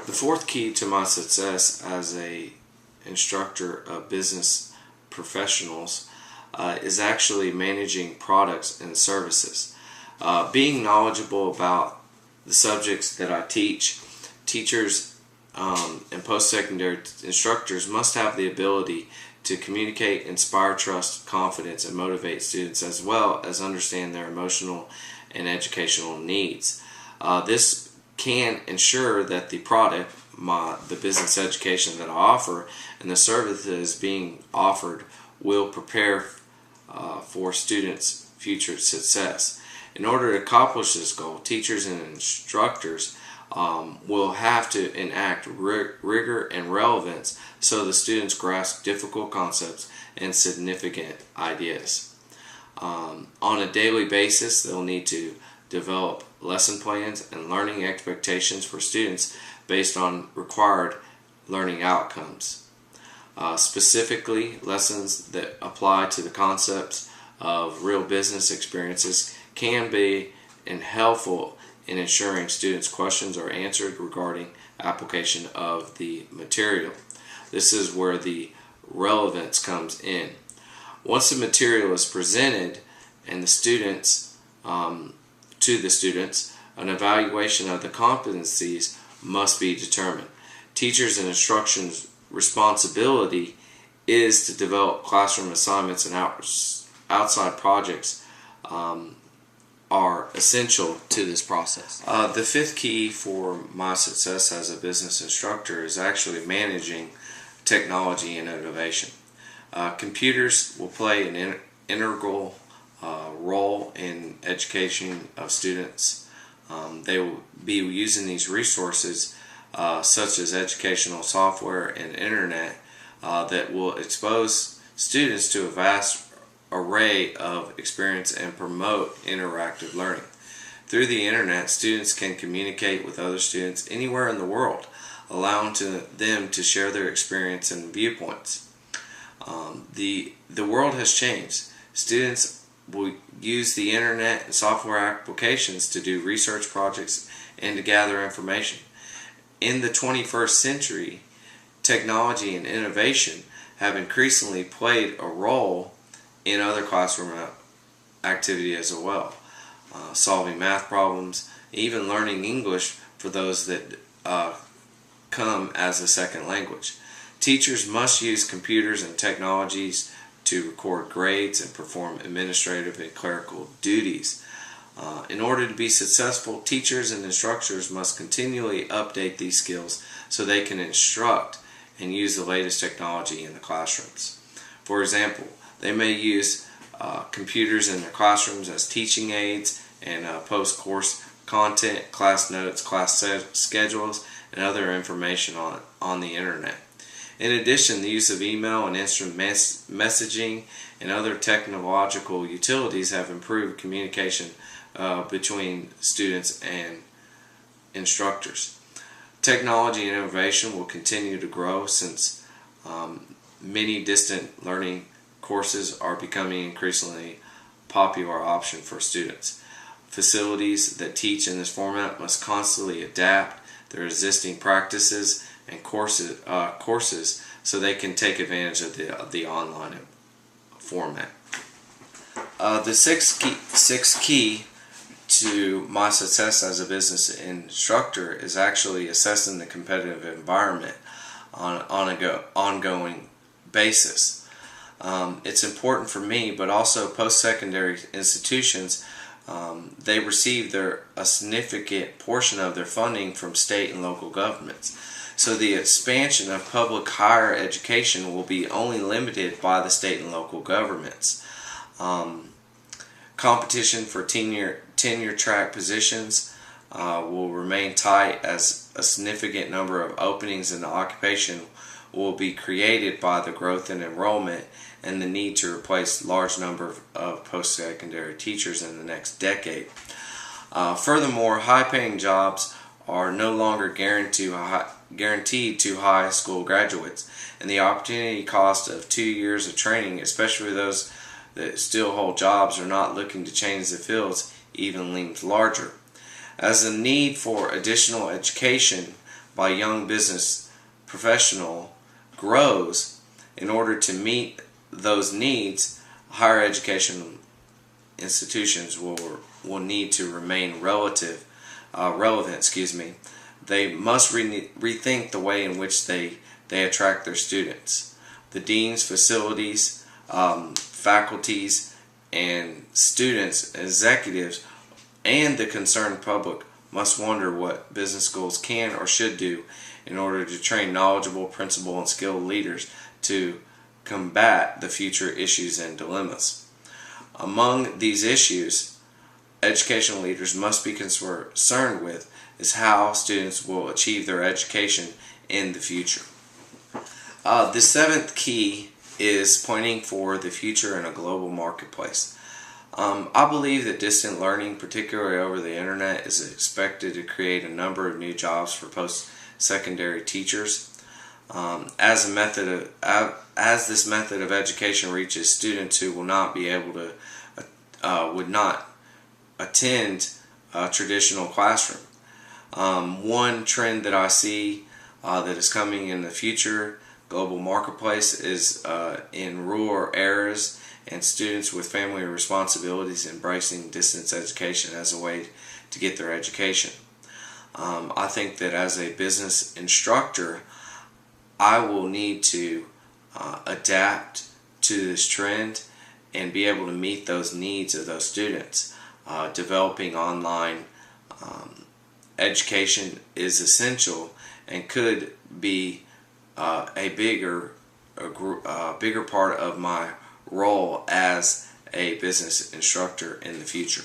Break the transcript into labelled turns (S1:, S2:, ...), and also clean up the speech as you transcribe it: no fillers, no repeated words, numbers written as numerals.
S1: The fourth key to my success as a instructor of business professionals is actually managing products and services. Being knowledgeable about the subjects that I teach, teachers and post-secondary instructors must have the ability to communicate, inspire trust, confidence, and motivate students, as well as understand their emotional and educational needs. This can ensure that the product, the business education that I offer, and the services being offered will prepare for students' future success. In order to accomplish this goal, teachers and instructors will have to enact rigor and relevance so the students grasp difficult concepts and significant ideas. On a daily basis, they'll need to develop lesson plans and learning expectations for students based on required learning outcomes. Specifically, lessons that apply to the concepts of real business experiences can be helpful in ensuring students' questions are answered regarding application of the material. This is where the relevance comes in. Once the material is presented and the students to the students, an evaluation of the competencies must be determined. Teachers and instruction's responsibility is to develop classroom assignments and outside projects are essential to this process. The fifth key for my success as a business instructor is actually managing technology and innovation. Computers will play an integral role in education of students. They will be using these resources such as educational software and internet that will expose students to a vast array of experience and promote interactive learning. Through the internet, students can communicate with other students anywhere in the world, allowing them to share their experience and viewpoints. The world has changed. Students will use the internet and software applications to do research projects and to gather information. In the 21st century, technology and innovation have increasingly played a role in other classroom activity as well, solving math problems, even learning English for those that come as a second language. Teachers must use computers and technologies to record grades and perform administrative and clerical duties. In order to be successful, teachers and instructors must continually update these skills so they can instruct and use the latest technology in the classrooms. For example, they may use computers in their classrooms as teaching aids and post-course content, class notes, class schedules, and other information on the internet. In addition, the use of email and instant messaging and other technological utilities have improved communication between students and instructors. Technology and innovation will continue to grow since many distant learning courses are becoming increasingly popular option for students. Facilities that teach in this format must constantly adapt their existing practices and courses so they can take advantage of the online format. The sixth key to my success as a business instructor is actually assessing the competitive environment on an ongoing basis. It's important for me, but also post-secondary institutions. They receive a significant portion of their funding from state and local governments. So the expansion of public higher education will be only limited by the state and local governments. Competition for tenure track positions will remain tight, as a significant number of openings in the occupation will be created by the growth in enrollment and the need to replace large number of post-secondary teachers in the next decade. Furthermore, high-paying jobs are no longer guaranteed to high school graduates, and the opportunity cost of 2 years of training, especially those that still hold jobs or not looking to change the fields, even looms larger. As the need for additional education by a young business professional grows, in order to meet those needs, higher education institutions will need to remain relevant. They must rethink the way in which they attract their students. The deans, facilities, faculties, and students, executives, and the concerned public must wonder what business schools can or should do in order to train knowledgeable, principled, and skilled leaders to combat the future issues and dilemmas. Among these issues, educational leaders must be concerned with is how students will achieve their education in the future. The seventh key is pointing for the future in a global marketplace. I believe that distant learning, particularly over the internet, is expected to create a number of new jobs for post-secondary teachers. As this method of education reaches students who will not be able to would not attend a traditional classroom. One trend that I see that is coming in the future global marketplace is in rural areas and students with family responsibilities embracing distance education as a way to get their education. I think that as a business instructor, I will need to adapt to this trend and be able to meet those needs of those students. Developing online education is essential and could be a bigger part of my role as a business instructor in the future.